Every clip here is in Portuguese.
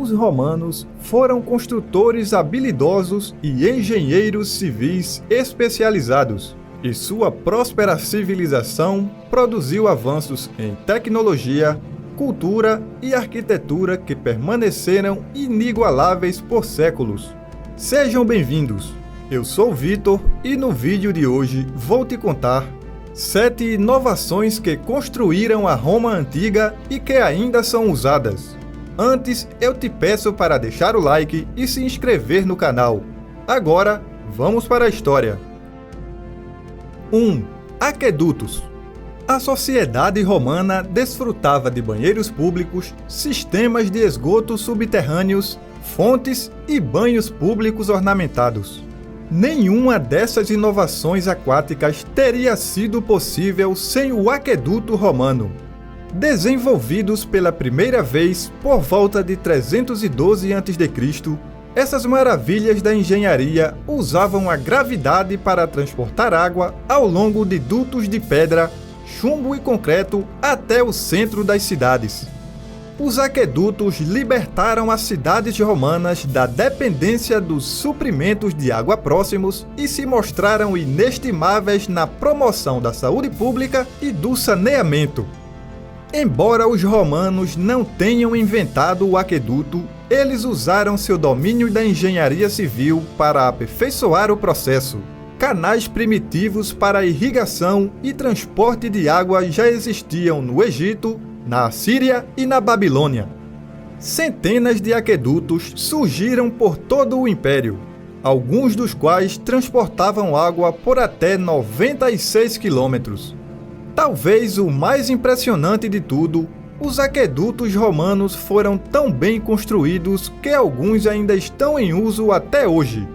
os romanos foram construtores habilidosos e engenheiros civis especializados, e sua próspera civilização produziu avanços em tecnologia, cultura e arquitetura que permaneceram inigualáveis por séculos. Sejam bem-vindos! Eu sou Vitor e no vídeo de hoje vou te contar 7 inovações que construíram a Roma antiga e que ainda são usadas. Antes, eu te peço para deixar o like e se inscrever no canal. Agora, vamos para a história. 1. Aquedutos. A sociedade romana desfrutava de banheiros públicos, sistemas de esgoto subterrâneos, fontes e banhos públicos ornamentados. Nenhuma dessas inovações aquáticas teria sido possível sem o aqueduto romano. Desenvolvidos pela primeira vez por volta de 312 a.C., essas maravilhas da engenharia usavam a gravidade para transportar água ao longo de dutos de pedra, chumbo e concreto até o centro das cidades. Os aquedutos libertaram as cidades romanas da dependência dos suprimentos de água próximos e se mostraram inestimáveis na promoção da saúde pública e do saneamento. Embora os romanos não tenham inventado o aqueduto, eles usaram seu domínio da engenharia civil para aperfeiçoar o processo. Canais primitivos para irrigação e transporte de água já existiam no Egito, na Assíria e na Babilônia. Centenas de aquedutos surgiram por todo o Império, alguns dos quais transportavam água por até 96 quilômetros. Talvez o mais impressionante de tudo, os aquedutos romanos foram tão bem construídos que alguns ainda estão em uso até hoje.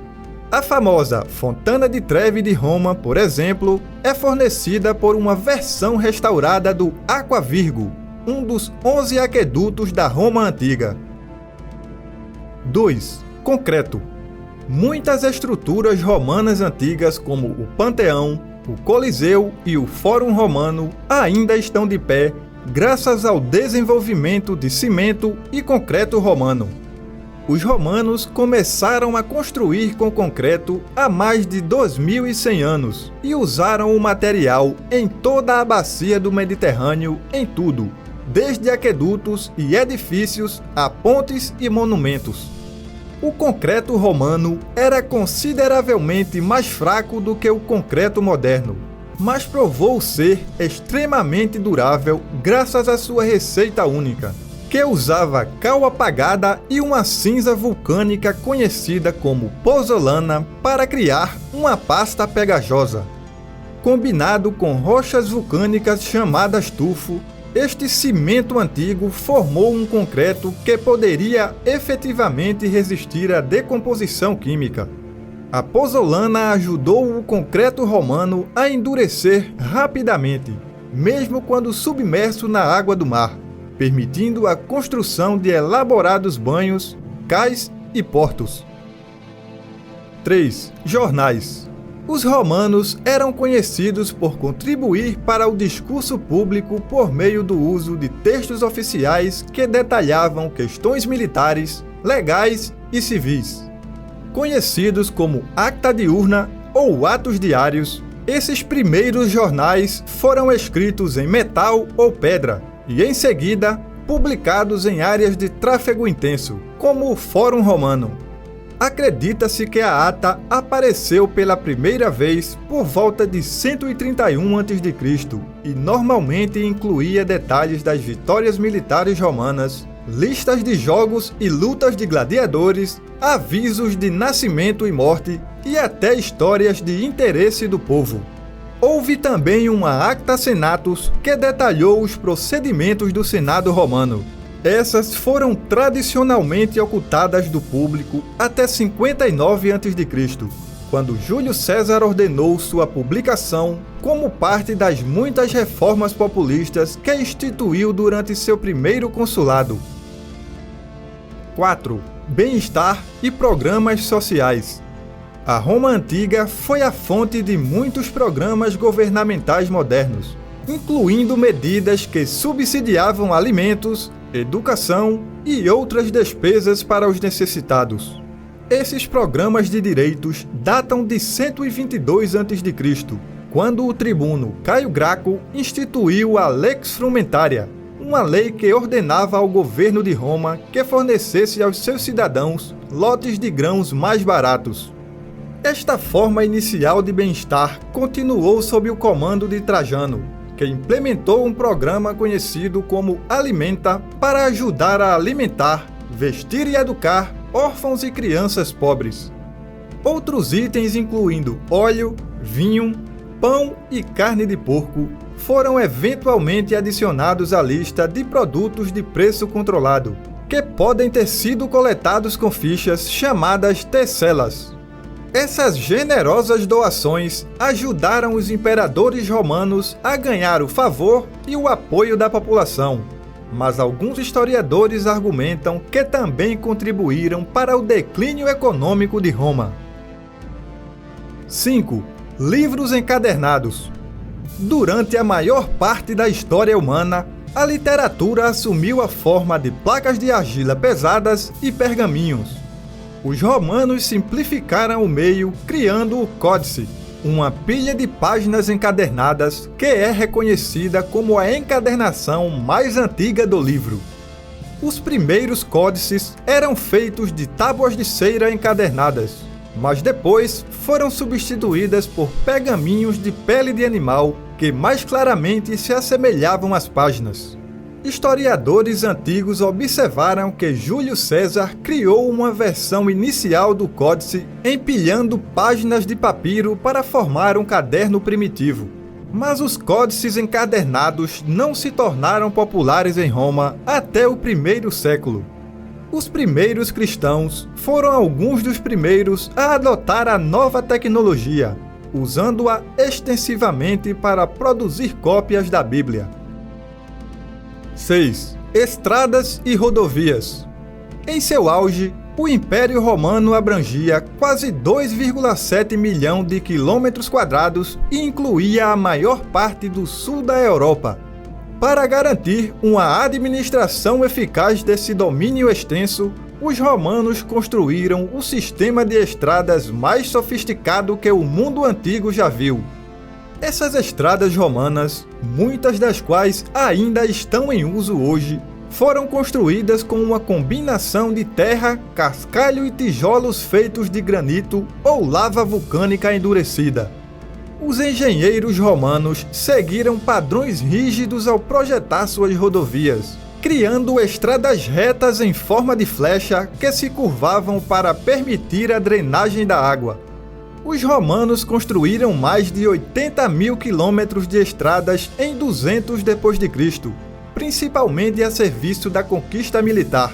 A famosa Fontana di Trevi de Roma, por exemplo, é fornecida por uma versão restaurada do Aquavirgo, um dos 11 aquedutos da Roma antiga. 2. Concreto. Muitas estruturas romanas antigas, como o Panteão, o Coliseu e o Fórum Romano, ainda estão de pé graças ao desenvolvimento de cimento e concreto romano. Os romanos começaram a construir com concreto há mais de 2.100 anos e usaram o material em toda a bacia do Mediterrâneo em tudo, desde aquedutos e edifícios a pontes e monumentos. O concreto romano era consideravelmente mais fraco do que o concreto moderno, mas provou ser extremamente durável graças à sua receita única, que usava cal apagada e uma cinza vulcânica conhecida como pozzolana para criar uma pasta pegajosa. Combinado com rochas vulcânicas chamadas tufo, este cimento antigo formou um concreto que poderia efetivamente resistir à decomposição química. A pozzolana ajudou o concreto romano a endurecer rapidamente, mesmo quando submerso na água do mar, permitindo a construção de elaborados banhos, cais e portos. 3. Jornais. Os romanos eram conhecidos por contribuir para o discurso público por meio do uso de textos oficiais que detalhavam questões militares, legais e civis. Conhecidos como Acta Diurna ou Atos Diários, esses primeiros jornais foram escritos em metal ou pedra e, em seguida, publicados em áreas de tráfego intenso, como o Fórum Romano. Acredita-se que a ata apareceu pela primeira vez por volta de 131 a.C. e normalmente incluía detalhes das vitórias militares romanas, listas de jogos e lutas de gladiadores, avisos de nascimento e morte e até histórias de interesse do povo. Houve também uma Acta Senatus que detalhou os procedimentos do Senado romano. Essas foram tradicionalmente ocultadas do público até 59 a.C., quando Júlio César ordenou sua publicação como parte das muitas reformas populistas que instituiu durante seu primeiro consulado. 4. Bem-estar e programas sociais. A Roma antiga foi a fonte de muitos programas governamentais modernos, incluindo medidas que subsidiavam alimentos, educação e outras despesas para os necessitados. Esses programas de direitos datam de 122 a.C., quando o tribuno Caio Graco instituiu a Lex Frumentaria, uma lei que ordenava ao governo de Roma que fornecesse aos seus cidadãos lotes de grãos mais baratos. Esta forma inicial de bem-estar continuou sob o comando de Trajano, que implementou um programa conhecido como Alimenta para ajudar a alimentar, vestir e educar órfãos e crianças pobres. Outros itens, incluindo óleo, vinho, pão e carne de porco, foram eventualmente adicionados à lista de produtos de preço controlado, que podem ter sido coletados com fichas chamadas tecelas. Essas generosas doações ajudaram os imperadores romanos a ganhar o favor e o apoio da população, mas alguns historiadores argumentam que também contribuíram para o declínio econômico de Roma. 5. Livros encadernados. Durante a maior parte da história humana, a literatura assumiu a forma de placas de argila pesadas e pergaminhos. Os romanos simplificaram o meio criando o códice, uma pilha de páginas encadernadas que é reconhecida como a encadernação mais antiga do livro. Os primeiros códices eram feitos de tábuas de cera encadernadas, mas depois foram substituídas por pergaminhos de pele de animal que mais claramente se assemelhavam às páginas. Historiadores antigos observaram que Júlio César criou uma versão inicial do códice empilhando páginas de papiro para formar um caderno primitivo. Mas os códices encadernados não se tornaram populares em Roma até o primeiro século. Os primeiros cristãos foram alguns dos primeiros a adotar a nova tecnologia, usando-a extensivamente para produzir cópias da Bíblia. 6. Estradas e rodovias. Em seu auge, o Império Romano abrangia quase 2,7 milhão de quilômetros quadrados e incluía a maior parte do sul da Europa. Para garantir uma administração eficaz desse domínio extenso, os romanos construíram o sistema de estradas mais sofisticado que o mundo antigo já viu. Essas estradas romanas, muitas das quais ainda estão em uso hoje, foram construídas com uma combinação de terra, cascalho e tijolos feitos de granito ou lava vulcânica endurecida. Os engenheiros romanos seguiram padrões rígidos ao projetar suas rodovias, criando estradas retas em forma de flecha que se curvavam para permitir a drenagem da água. Os romanos construíram mais de 80 mil quilômetros de estradas em 200 d.C., principalmente a serviço da conquista militar.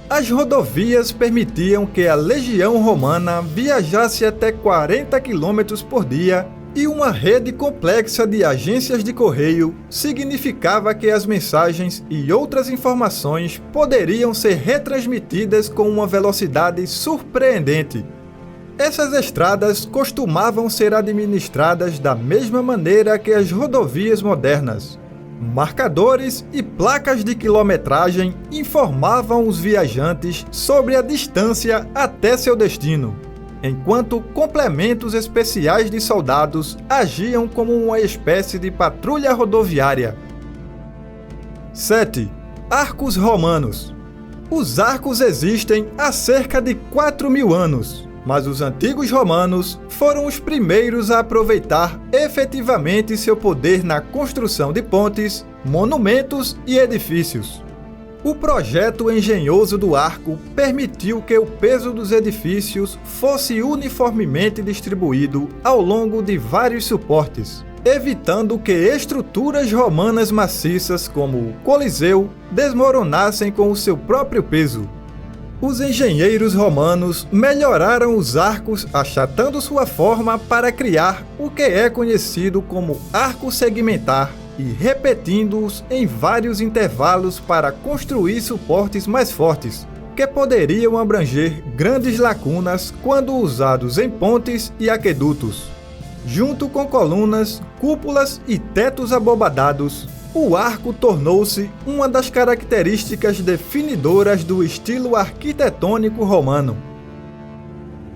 As rodovias permitiam que a legião romana viajasse até 40 km por dia e uma rede complexa de agências de correio significava que as mensagens e outras informações poderiam ser retransmitidas com uma velocidade surpreendente. Essas estradas costumavam ser administradas da mesma maneira que as rodovias modernas. Marcadores e placas de quilometragem informavam os viajantes sobre a distância até seu destino, enquanto complementos especiais de soldados agiam como uma espécie de patrulha rodoviária. 7. Arcos romanos. Os arcos existem há cerca de 4.000 anos. Mas os antigos romanos foram os primeiros a aproveitar efetivamente seu poder na construção de pontes, monumentos e edifícios. O projeto engenhoso do arco permitiu que o peso dos edifícios fosse uniformemente distribuído ao longo de vários suportes, evitando que estruturas romanas maciças como o Coliseu desmoronassem com o seu próprio peso. Os engenheiros romanos melhoraram os arcos achatando sua forma para criar o que é conhecido como arco segmentar e repetindo-os em vários intervalos para construir suportes mais fortes, que poderiam abranger grandes lacunas quando usados em pontes e aquedutos. Junto com colunas, cúpulas e tetos abobadados, o arco tornou-se uma das características definidoras do estilo arquitetônico romano.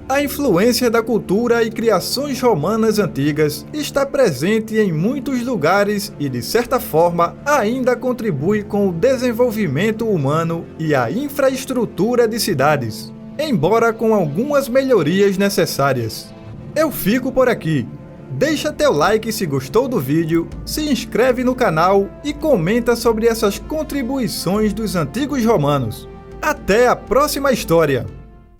A influência da cultura e criações romanas antigas está presente em muitos lugares e, de certa forma, ainda contribui com o desenvolvimento humano e a infraestrutura de cidades, embora com algumas melhorias necessárias. Eu fico por aqui. Deixa teu like se gostou do vídeo, se inscreve no canal e comenta sobre essas contribuições dos antigos romanos. Até a próxima história!